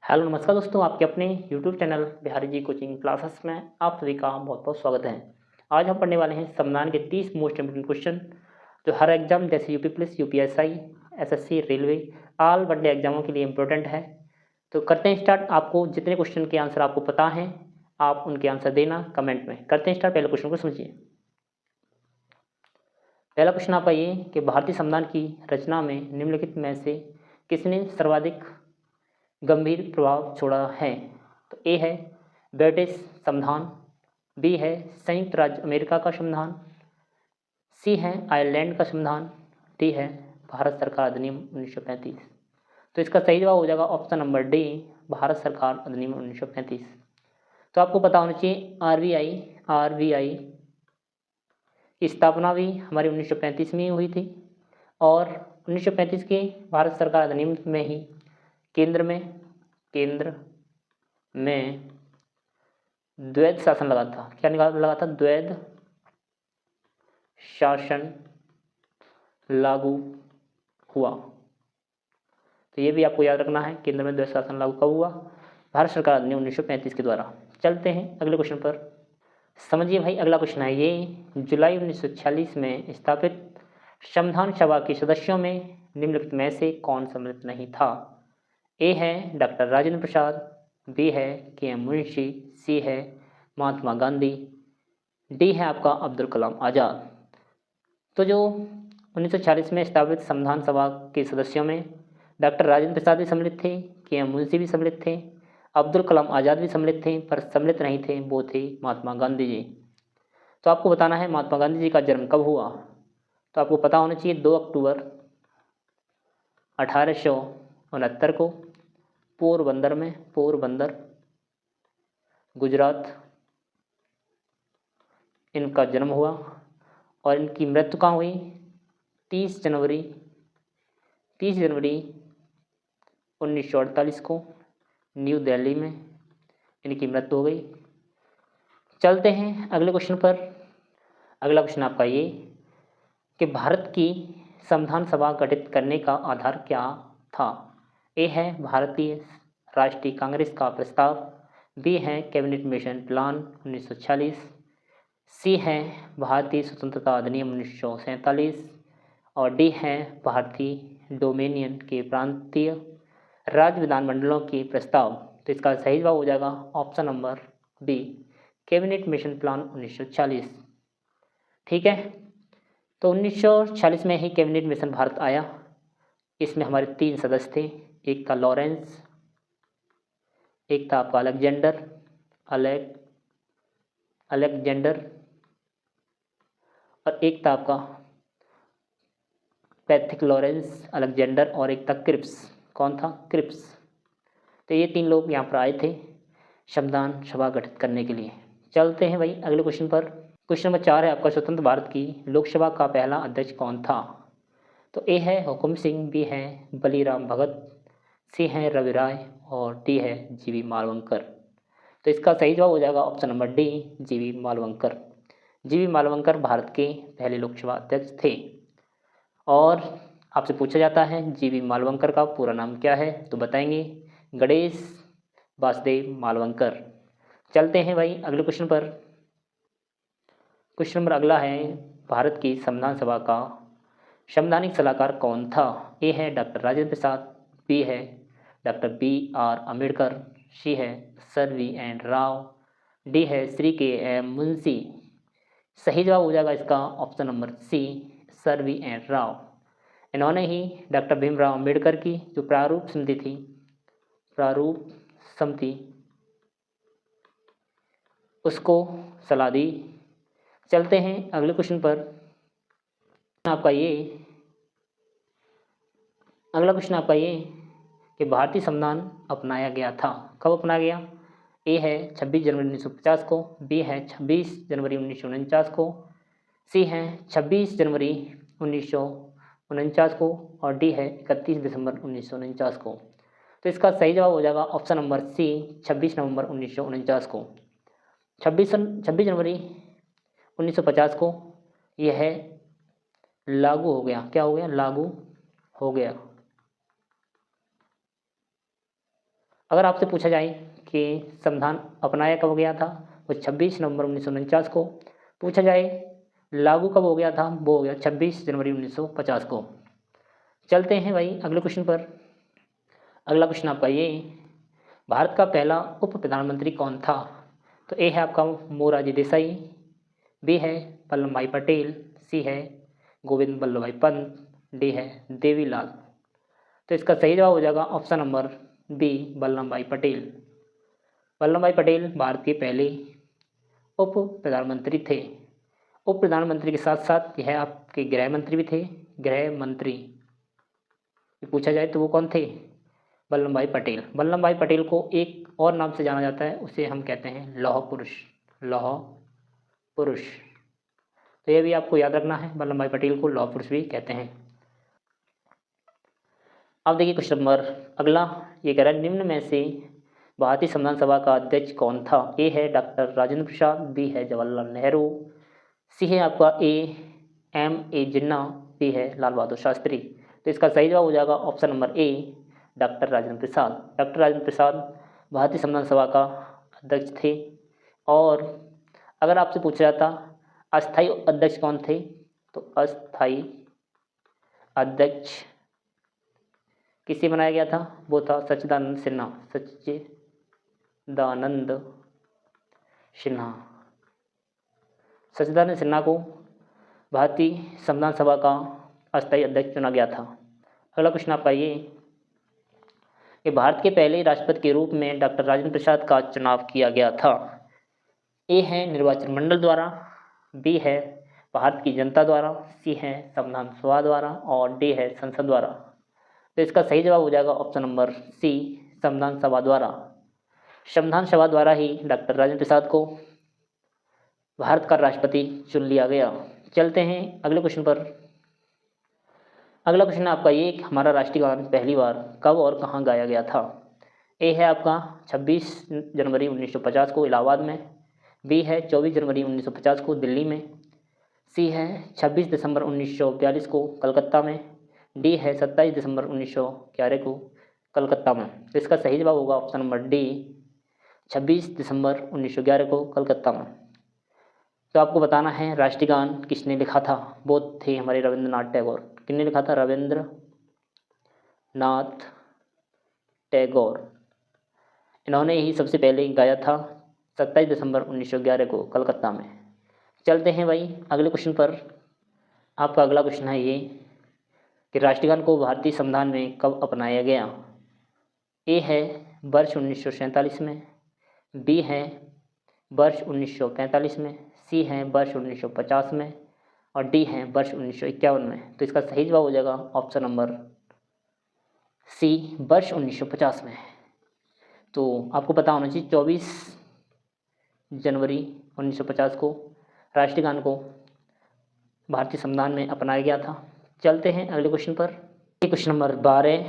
Hello नमस्कार दोस्तों, आपके अपने YouTube channel Bihari ji coaching classes में आप सभी का बहुत बहुत स्वागत है। आज हम पढ़ने वाले हैं संविधान के 30 मोस्ट इम्पोर्टेंट क्वेश्चन जो हर एग्जाम जैसे UP police, UPSI, SSC, railway, all one day एग्जामों के लिए इम्पोर्टेंट है। तो करते हैं स्टार्ट। आपको जितने क्वेश्चन के आंसर आपको पता हैं आप उनके आंसर देना कमेंट में। करते हैं स्टार्ट। पहले क्वेश्चन को समझिए। पहला क्वेश्चन आपका ये कि भारतीय संविधान की रचना में निम्नलिखित में से किसने सर्वाधिक गंभीर प्रभाव छोड़ा है। तो ए है ब्रिटिश संविधान, बी है संयुक्त राज्य अमेरिका का संविधान, सी है आयरलैंड का संविधान, डी है भारत सरकार अधिनियम 1935। तो इसका सही जवाब हो जाएगा ऑप्शन नंबर डी, भारत सरकार अधिनियम 1935। तो आपको पता होना चाहिए आरबीआई की स्थापना भी हमारी 1935 में ही हुई थी और 1935 के भारत सरकार अधिनियम में ही केंद्र में द्वैध शासन लगा था। क्या लगा था? द्वैध शासन लागू हुआ। तो ये भी आपको याद रखना है, केंद्र में द्वैध शासन लागू कब हुआ? भारत सरकार अधिनियम 1935 के द्वारा। चलते हैं अगले क्वेश्चन पर। समझिए भाई, अगला क्वेश्चन है ये जुलाई 1946 में स्थापित संविधान सभा के सदस्यों में निम्नलिखित में से कौन सम्मिलित नहीं था। ए है डॉक्टर राजेंद्र प्रसाद, बी है के.एम. मुंशी, सी है महात्मा गांधी, डी है आपका अब्दुल कलाम आज़ाद। तो जो 1946 में स्थापित संविधान सभा के सदस्यों में डॉक्टर राजेंद्र प्रसाद भी सम्मिलित थे, के.एम. मुंशी भी सम्मिलित थे, अब्दुल कलाम आज़ाद भी सम्मिलित थे, पर सम्मिलित नहीं थे वो थे महात्मा गांधी जी। तो आपको बताना है महात्मा गांधी जी का जन्म कब हुआ। तो आपको पता होना चाहिए 2 अक्टूबर 1869 को पोरबंदर गुजरात इनका जन्म हुआ और इनकी मृत्यु कहाँ हुई? 30 जनवरी 1948 को न्यू दिल्ली में इनकी मृत्यु हो गई। चलते हैं अगले क्वेश्चन पर। अगला क्वेश्चन आपका ये कि भारत की संविधान सभा गठित करने का आधार क्या था। ए है भारतीय राष्ट्रीय कांग्रेस का प्रस्ताव, बी है कैबिनेट मिशन प्लान 1946, सी है भारतीय स्वतंत्रता अधिनियम 1947 और डी है भारतीय डोमिनियन के प्रांतीय राज्य विधानमंडलों के प्रस्ताव। तो इसका सही जवाब हो जाएगा option number B, cabinet mission plan 1946। ठीक है, तो 1946 में ही कैबिनेट मिशन भारत आया। इसमें हमारे 3 सदस्य थे, एक था लॉरेंस, एक था आपका अलेक्जेंडर और एक था आपका पैथिक लॉरेंस अलेक्जेंडर और एक था क्रिप्स। कौन था? क्रिप्स। तो ये 3 लोग यहाँ पर आए थे संविधान सभा गठित करने के लिए। चलते हैं भाई अगले क्वेश्चन पर। क्वेश्चन नंबर 4 है आपका, स्वतंत्र भारत की लोकसभा का पहला अध्यक्ष कौन था। तो ए है हुकुम सिंह, बी है बलीराम भगत, सी है रवि राय और डी है जीवी मालवंकर। तो इसका सही जवाब हो जाएगा ऑप्शन नंबर डी, जीवी मालवंकर। जीवी मालवंकर भारत के पहले लोकसभा अध्यक्ष थे। और आपसे पूछा जाता है जीवी मालवंकर का पूरा नाम क्या है, तो बताएंगे गणेश वासुदेव मालवंकर। चलते हैं भाई अगले क्वेश्चन पर। क्वेश्चन नंबर अगला है, भारत की संविधान सभा का संवैधानिक सलाहकार कौन था। ए है डॉक्टर राजेंद्र प्रसाद, बी है डॉक्टर बी.आर. अम्बेडकर, सी है सर वी.एन. राव, डी है श्री के.एम. मुंशी। सही जवाब हो जाएगा इसका option number C, sir V N. Rao. इन्होंने ही डॉक्टर भीमराव अम्बेडकर की जो प्रारूप समिति उसको सलाह दी। चलते हैं अगले क्वेश्चन पर। आपका ये अगला क्वेश्चन आपका ये कि भारतीय संविधान अपनाया गया था, कब अपनाया गया। ए है 26 जनवरी 1950 को, बी है 26 जनवरी 1949 को, सी है 26 जनवरी 1949 को और डी है 31 दिसंबर 1949 को। तो इसका सही जवाब हो जाएगा ऑप्शन नंबर सी, 26 नवंबर 1949 को। 26 जनवरी 1950 को यह लागू हो गया। क्या हो गया? लागू हो गया। अगर आपसे पूछा जाए कि संविधान अपनाया कब गया था, वो 26 नवंबर 1949 को। पूछा जाए लागू कब हो गया था, वो हो गया 26 जनवरी 1950 को। चलते हैं भाई अगले क्वेश्चन पर। अगला क्वेश्चन आपका ये, भारत का पहला उप प्रधानमंत्री कौन था? तो ए है आपका मोरारजी देसाई, बी है वल्लभ भाई पटेल, सी है गोविंद बल्लभ भाई पंत, डी है देवीलाल। तो इसका सही जवाब हो जाएगा ऑप्शन नंबर बी, वल्लभ भाई पटेल। वल्लभ भाई पटेल भारत के पहले उप प्रधानमंत्री थे। उप प्रधानमंत्री के साथ साथ यह आपके गृह मंत्री भी थे। गृह मंत्री पूछा जाए तो वो कौन थे? वल्लभ भाई पटेल। वल्लभ भाई पटेल को एक और नाम से जाना जाता है, उसे हम कहते हैं लौह पुरुष। लौह पुरुष, तो यह भी आपको याद रखना है, वल्लभ भाई पटेल को लौह पुरुष भी कहते हैं। अब देखिए क्वेश्चन नंबर अगला, ये कह रहा है निम्न में से भारतीय संविधान सभा का अध्यक्ष कौन था? ए है डॉक्टर राजेंद्र प्रसाद, बी है जवाहरलाल नेहरू, सी है आपका ए जिन्ना, डी है लाल बहादुर शास्त्री। तो इसका सही जवाब हो जाएगा option number A, doctor Rajendra Prasad. Doctor Rajendra Prasad भारतीय संविधान सभा का अध्यक्ष थे। और अगर आपसे पूछा जाता अस्थायी अध्यक्ष कौन थे, तो अस्थायी अध्यक्ष किसे बनाया गया था? वो था सच्चिदानंद सिन्हा। सच्चिदानंद सिन्हा। सच्चिदानंद सिन्हा को भारतीय संविधान सभा का अस्थायी अध्यक्ष चुना गया था। अगला क्वेश्चन आपका ये कि भारत के पहले राष्ट्रपति के रूप में डॉक्टर राजेंद्र प्रसाद का चुनाव किया गया था। ए है निर्वाचन मंडल द्वारा, बी है भारत की जनता द्वारा, सी है संविधान सभा द्वारा, और डी है संसद द्वारा। तो इसका सही जवाब हो जाएगा ऑप्शन नंबर सी, संविधान सभा द्वारा। संविधान सभा द्वारा ही डॉक्टर राजेंद्र प्रसाद को भारत का राष्ट्रपति चुन लिया गया। चलते हैं अगले क्वेश्चन पर। अगला क्वेश्चन आपका ये, हमारा राष्ट्रीय गान पहली बार कब और कहाँ गाया गया था? ए है आपका 26 जनवरी 1950 को इलाहाबाद में, बी है 24 जनवरी 1950 को दिल्ली में, सी है 26 दिसंबर 1942 को कलकत्ता में, डी है 27 दिसंबर 1911 को कलकत्ता में। तो इसका सही जवाब होगा ऑप्शन नंबर डी, 26 दिसंबर 1911 को कलकत्ता में। तो आपको बताना है राष्ट्रीय गान किसने लिखा था? वो थे हमारे रविंद्रनाथ टैगोर। किसने लिखा था? रविंद्रनाथ टैगोर। इन्होंने ही सबसे पहले गाया था 27 दिसंबर 1911 को कलकत्ता में। चलते हैं भाई अगले क्वेश्चन पर। आपका अगला क्वेश्चन है ये कि राष्ट्रीय गान को भारतीय संविधान में कब अपनाया गया? ए है वर्ष 1947 में, बी है वर्ष 1945 में, सी है वर्ष 1950 में, और डी है वर्ष 1951 में। तो इसका सही जवाब हो जाएगा ऑप्शन नंबर सी, वर्ष 1950 में। तो आपको पता होना चाहिए 24 जनवरी 1950 को राष्ट्रीय गान को भारतीय संविधान में अपनाया गया था। चलते हैं अगले क्वेश्चन पर। क्वेश्चन नंबर 12,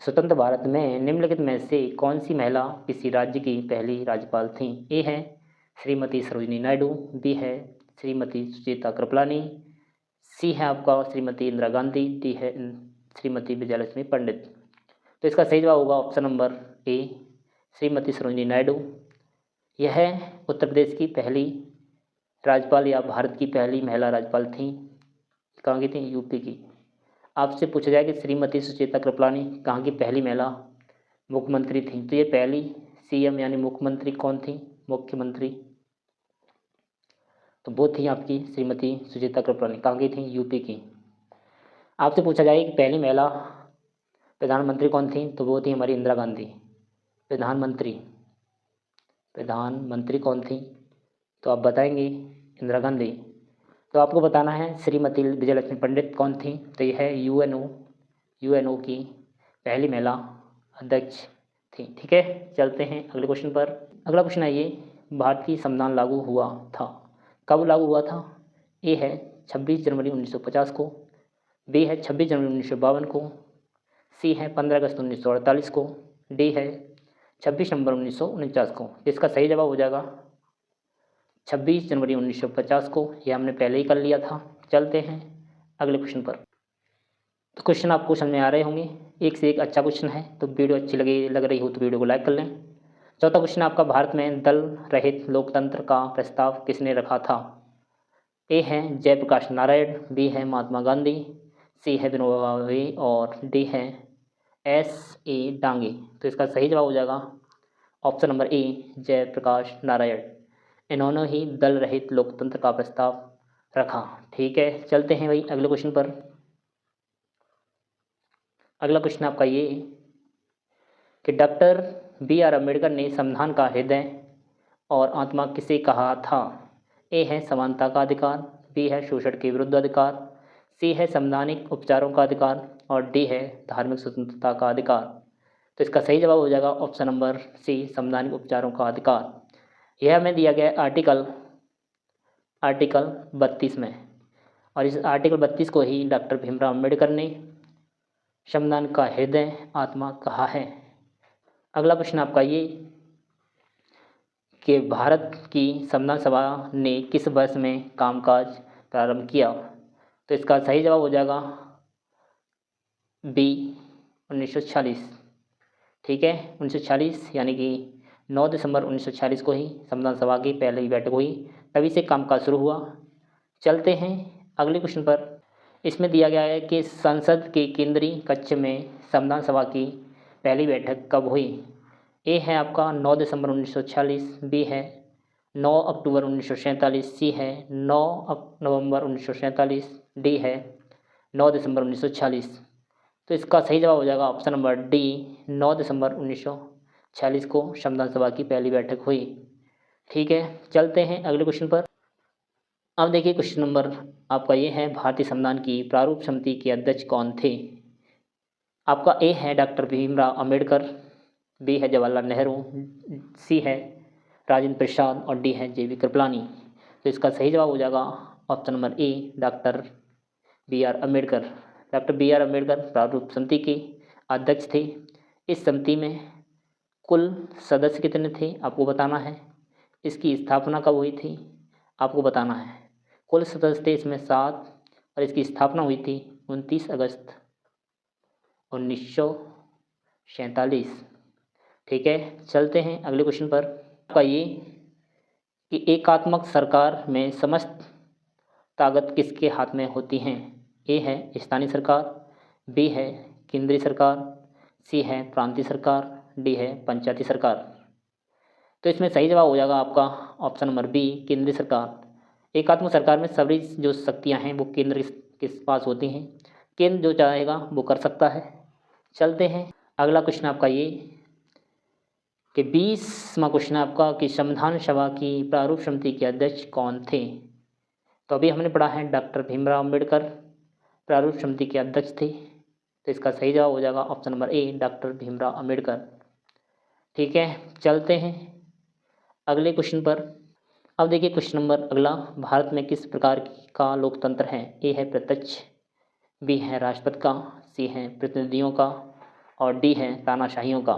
स्वतंत्र भारत में निम्नलिखित में से कौन सी महिला किसी राज्य की पहली राज्यपाल थी? ए है श्रीमती सरोजिनी नायडू, बी है श्रीमती सुचेता कृपलानी, सी है आपका श्रीमती इंदिरा गांधी, डी है श्रीमती विजयलक्ष्मी पंडित। तो इसका सही जवाब होगा ऑप्शन नंबर ए, श्रीमती सरोजिनी नायडू। यह उत्तर प्रदेश की पहली राज्यपाल या भारत की पहली महिला राज्यपाल थी। कहाँ की थी? यूपी की। आपसे पूछा जाए कि श्रीमती सुचेता कृपलानी कहाँ की पहली महिला मुख्यमंत्री थी, तो ये पहली सीएम यानी मुख्यमंत्री कौन थी? मुख्यमंत्री, तो वो थी आपकी श्रीमती सुचेता कृपलानी। कहाँ की थी? यूपी की। आपसे पूछा जाए कि पहली महिला प्रधानमंत्री कौन थी, तो वो थी हमारी इंदिरा गांधी। प्रधानमंत्री कौन थी, तो आप बताएंगे इंदिरा गांधी। तो आपको बताना है श्रीमती विजयलक्ष्मी पंडित कौन थी, तो यह है यूएनओ की पहली महिला अध्यक्ष थी। ठीक है, चलते हैं अगले क्वेश्चन पर। अगला क्वेश्चन है ये, भारतीय संविधान लागू हुआ था, कब लागू हुआ था? ए है 26 जनवरी 1950 को, बी है 26 जनवरी 1952 को, सी है 15 अगस्त 1948 को, डी है 26 नवंबर 1949 को। इसका सही जवाब हो जाएगा 26 जनवरी 1950 को। यह हमने पहले ही कर लिया था। चलते हैं अगले क्वेश्चन पर। तो क्वेश्चन आपको समझ में आ रहे होंगे। एक से एक अच्छा क्वेश्चन है, तो वीडियो अच्छी लग रही हो तो वीडियो को लाइक कर लें। चौथा क्वेश्चन आपका, भारत में दल रहित लोकतंत्र का प्रस्ताव किसने रखा था? ए है जयप्रकाश नारायण, बी है महात्मा गांधी, सी है विनोबा भावे और डी है S.A. डांगे। तो इसका सही जवाब हो जाएगा option number A, Jayaprakash Narayan. इन्होंने ही दल रहित लोकतंत्र का प्रस्ताव रखा। ठीक है, चलते हैं भाई अगले क्वेश्चन पर। अगला क्वेश्चन आपका ये कि डॉक्टर B.R. अम्बेडकर ने संविधान का हृदय और आत्मा किसे कहा था? ए है समानता का अधिकार, बी है शोषण के विरुद्ध अधिकार, सी है संवैधानिक उपचारों का अधिकार और डी है धार्मिक स्वतंत्रता का अधिकार। तो इसका सही जवाब हो जाएगा ऑप्शन नंबर सी, संवैधानिक उपचारों का अधिकार। यह हमें दिया गया है आर्टिकल 32 में, और इस आर्टिकल 32 को ही डॉक्टर भीमराव अम्बेडकर ने संविधान का हृदय आत्मा कहा है। अगला प्रश्न आपका ये कि भारत की संविधान सभा ने किस वर्ष में कामकाज प्रारंभ किया? तो इसका सही जवाब हो जाएगा बी, 1946। ठीक है, 1946 यानी कि 9 दिसंबर 1946 को ही संविधान सभा की पहली बैठक हुई, तभी से कामकाज शुरू हुआ। चलते हैं अगले क्वेश्चन पर। इसमें दिया गया है कि संसद के केंद्रीय कक्ष में संविधान सभा की पहली बैठक कब हुई? ए है आपका 9 दिसंबर 1946, बी है 9 अक्टूबर 1947, सी है 9 नवंबर 1947, डी है 9 दिसंबर 1946। तो इसका सही जवाब हो जाएगा ऑप्शन नंबर डी, 9 दिसंबर 1946 को संविधान सभा की पहली बैठक हुई। ठीक है, चलते हैं अगले क्वेश्चन पर। अब देखिए क्वेश्चन नंबर आपका ये है, भारतीय संविधान की प्रारूप समिति के अध्यक्ष कौन थे? आपका ए है डॉक्टर भीमराव अम्बेडकर, बी है जवाहरलाल नेहरू, सी है राजेंद्र प्रसाद और डी है JV कृपलानी। तो इसका सही जवाब हो जाएगा option number A, doctor B.R. Ambedkar. Doctor B.R. Ambedkar प्रारूप समिति के अध्यक्ष थे। इस समिति में कुल सदस्य कितने थे आपको बताना है। इसकी स्थापना कब हुई थी आपको बताना है। कुल सदस्य थे इसमें 7 और इसकी स्थापना हुई थी 29 अगस्त 1947। ठीक है, चलते हैं अगले क्वेश्चन पर। आपका ये कि एकात्मक सरकार में समस्त ताकत किसके हाथ में होती हैं? ए है स्थानीय सरकार, बी है केंद्रीय सरकार, सी है प्रांतीय सरकार, डी है पंचायती सरकार। तो इसमें सही जवाब हो जाएगा आपका ऑप्शन नंबर बी, केंद्रीय सरकार। एकात्मक सरकार में सभी जो शक्तियां हैं वो केंद्र के पास होती हैं, केंद्र जो चाहेगा वो कर सकता है। चलते हैं अगला क्वेश्चन आपका ये कि 20वां क्वेश्चन आपका कि संविधान सभा की प्रारूप समिति के अध्यक्ष कौन थे? तो अभी हमने पढ़ा है डॉक्टर भीमराव अम्बेडकर प्रारूप समिति के अध्यक्ष थे। तो इसका सही जवाब हो जाएगा option number A, doctor Bhimrao Ambedkar. ठीक है, चलते हैं अगले क्वेश्चन पर। अब देखिए क्वेश्चन नंबर अगला, भारत में किस प्रकार का लोकतंत्र है? ए है प्रत्यक्ष, बी है राष्ट्रपति का, सी है प्रतिनिधियों का और डी है तानाशाहियों का।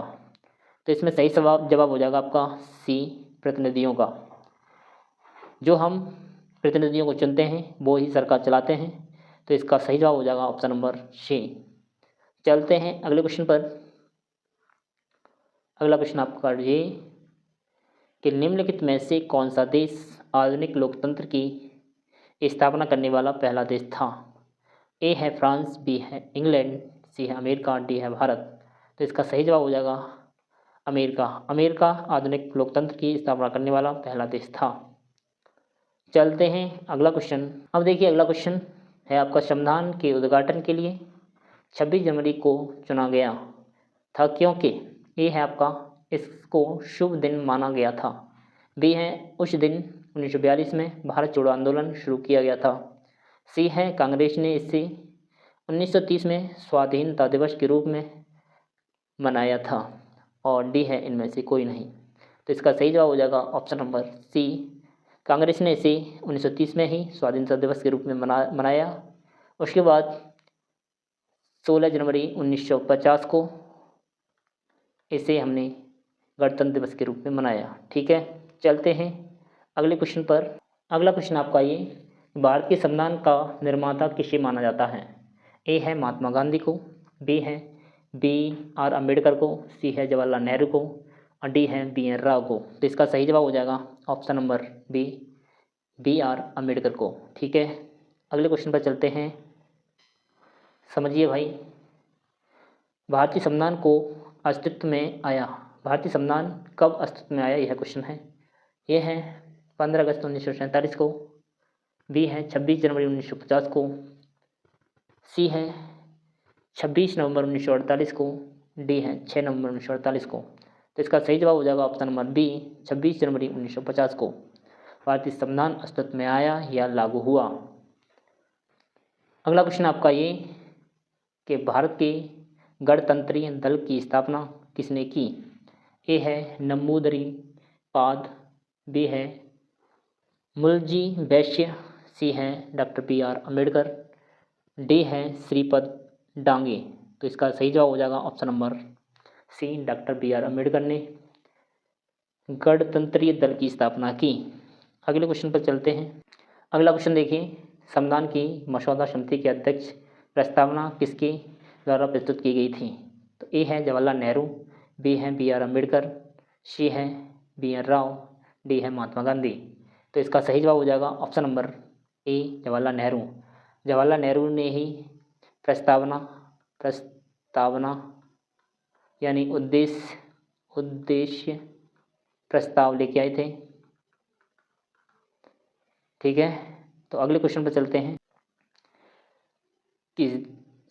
तो इसमें सही जवाब हो जाएगा आपका सी, प्रतिनिधियों का। जो हम प्रतिनिधियों को चुनते हैं वो ही सरकार चलाते हैं। तो इसका सही जवाब हो जाएगा ऑप्शन नंबर सी। चलते हैं अगले क्वेश्चन पर। अगला क्वेश्चन आपका ये कि निम्नलिखित में से कौन सा देश आधुनिक लोकतंत्र की स्थापना करने वाला पहला देश था? ए है फ्रांस, बी है इंग्लैंड, सी है अमेरिका, डी है भारत। तो इसका सही जवाब हो जाएगा अमेरिका। अमेरिका आधुनिक लोकतंत्र की स्थापना करने वाला पहला देश था। चलते हैं अगला क्वेश्चन। अब देखिए अगला क्वेश्चन है आपका, संविधान के उद्घाटन के लिए 26 जनवरी को चुना गया था क्योंकि? ए है आपका इसको शुभ दिन माना गया था, बी है उस दिन 1942 में भारत छोड़ो आंदोलन शुरू किया गया था, सी है कांग्रेस ने इसे 1930 में स्वाधीनता दिवस के रूप में मनाया था और डी है इनमें से कोई नहीं। तो इसका सही जवाब हो जाएगा ऑप्शन नंबर सी, कांग्रेस ने इसे 1930 में ही स्वाधीनता दिवस के रूप में मनाया। उसके बाद 16 जनवरी 1950 को इसे हमने गणतंत्र दिवस के रूप में मनाया। ठीक है, चलते हैं अगले क्वेश्चन पर। अगला क्वेश्चन आपका ये, भारत के संविधान का निर्माता किसे माना जाता है? ए है महात्मा गांधी को, बी है B.R. अम्बेडकर को, C है जवाहरलाल नेहरू को और D है B.N. राव को। तो इसका सही जवाब हो जाएगा option number B, B.R. Ambedkar को। ठीक है, अगले क्वेश्चन पर चलते हैं। समझिए भाई, भारतीय संविधान को अस्तित्व में आया, भारतीय संविधान कब अस्तित्व में आया, यह क्वेश्चन है। यह है 15 अगस्त 1947 को, B है 26 जनवरी 1950 को, C है 26 नवंबर 1948 को, D है 6 नवंबर 1948 को। तो इसका सही जवाब हो जाएगा ऑप्शन नंबर B, 26 जनवरी 1950 को भारतीय संविधान अस्तित्व में आया या लागू हुआ। अगला क्वेश्चन आपका ये कि भारत के गणतंत्रीय दल की स्थापना किसने की। ए है नंबूदरी पाद, बी है मुलजी वैश्य, सी है डॉक्टर B.R. अम्बेडकर, डी है श्रीपद डांगे। तो इसका सही जवाब हो जाएगा option number C, doctor B.R. Ambedkar ने गणतंत्रीय दल की स्थापना की। अगले क्वेश्चन पर चलते हैं। अगला क्वेश्चन देखिए, संविधान की मसौदा समिति के अध्यक्ष प्रस्तावना किसके द्वारा प्रस्तुत की गई थी। तो ए है जवाहरलाल नेहरू, बी है B.R. अम्बेडकर, सी है B.N. राव, डी है महात्मा गांधी। तो इसका सही जवाब हो जाएगा ऑप्शन नंबर ए, जवाहरलाल नेहरू। जवाहरलाल नेहरू ने ही प्रस्तावना यानी उद्देश्य प्रस्ताव लेके आए थे। ठीक है, तो अगले क्वेश्चन पर चलते हैं कि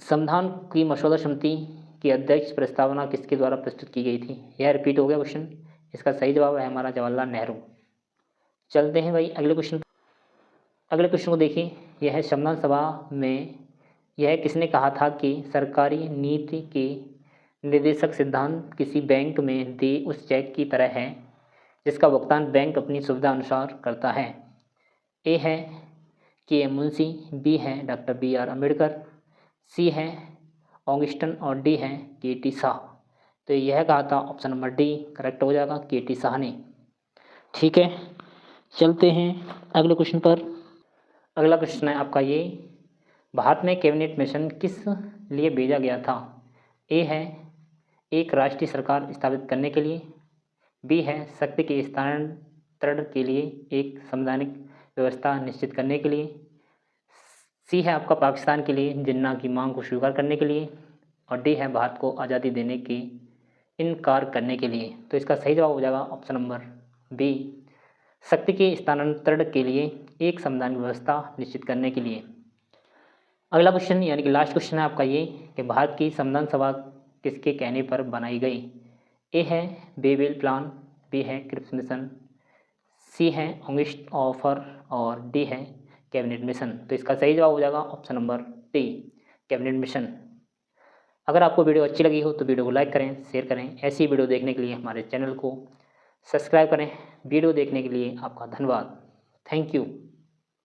संविधान की मसौदा समिति की अध्यक्ष प्रस्तावना किसके द्वारा प्रस्तुत की गई थी। यह रिपीट हो गया क्वेश्चन, इसका सही जवाब है हमारा जवाहरलाल नेहरू। चलते हैं भाई अगले क्वेश्चन। अगले क्वेश्चन को देखिए, यह है संविधान सभा में यह किसने कहा था कि सरकारी नीति के निर्देशक सिद्धांत किसी बैंक में दे उस चेक की तरह है जिसका भुगतान बैंक अपनी सुविधा अनुसार करता है। ए है के मुंशी, बी है डॉक्टर B.R. अम्बेडकर, सी है ऑगस्टिन और डी है के.टी. शाह। तो यह कहा था ऑप्शन नंबर डी, करेक्ट हो जाएगा के.टी. शाह ने। ठीक है, चलते हैं अगले क्वेश्चन पर। अगला क्वेश्चन है आपका ये, भारत में कैबिनेट मिशन किस लिए भेजा गया था। ए है एक राष्ट्रीय सरकार स्थापित करने के लिए, बी है शक्ति के स्थानांतरण के लिए एक संवैधानिक व्यवस्था निश्चित करने के लिए, सी है आपका पाकिस्तान के लिए जिन्ना की मांग को स्वीकार करने के लिए, और डी है भारत को आज़ादी देने के इनकार करने के लिए। तो इसका सही जवाब हो जाएगा ऑप्शन नंबर बी, शक्ति के स्थानांतरण के लिए एक संवैधानिक व्यवस्था निश्चित करने के लिए। अगला क्वेश्चन यानी कि लास्ट क्वेश्चन है आपका ये कि भारत की संविधान सभा किसके कहने पर बनाई गई। ए है बेबेल प्लान, बी है क्रिप्स मिशन, सी है ऑगस्ट ऑफर और डी है कैबिनेट मिशन। तो इसका सही जवाब हो जाएगा option number D, cabinet mission. अगर आपको वीडियो अच्छी लगी हो तो वीडियो को लाइक करें, शेयर करें। ऐसी वीडियो देखने के लिए हमारे चैनल को सब्सक्राइब करें। वीडियो देखने के लिए आपका धन्यवाद। Thank you.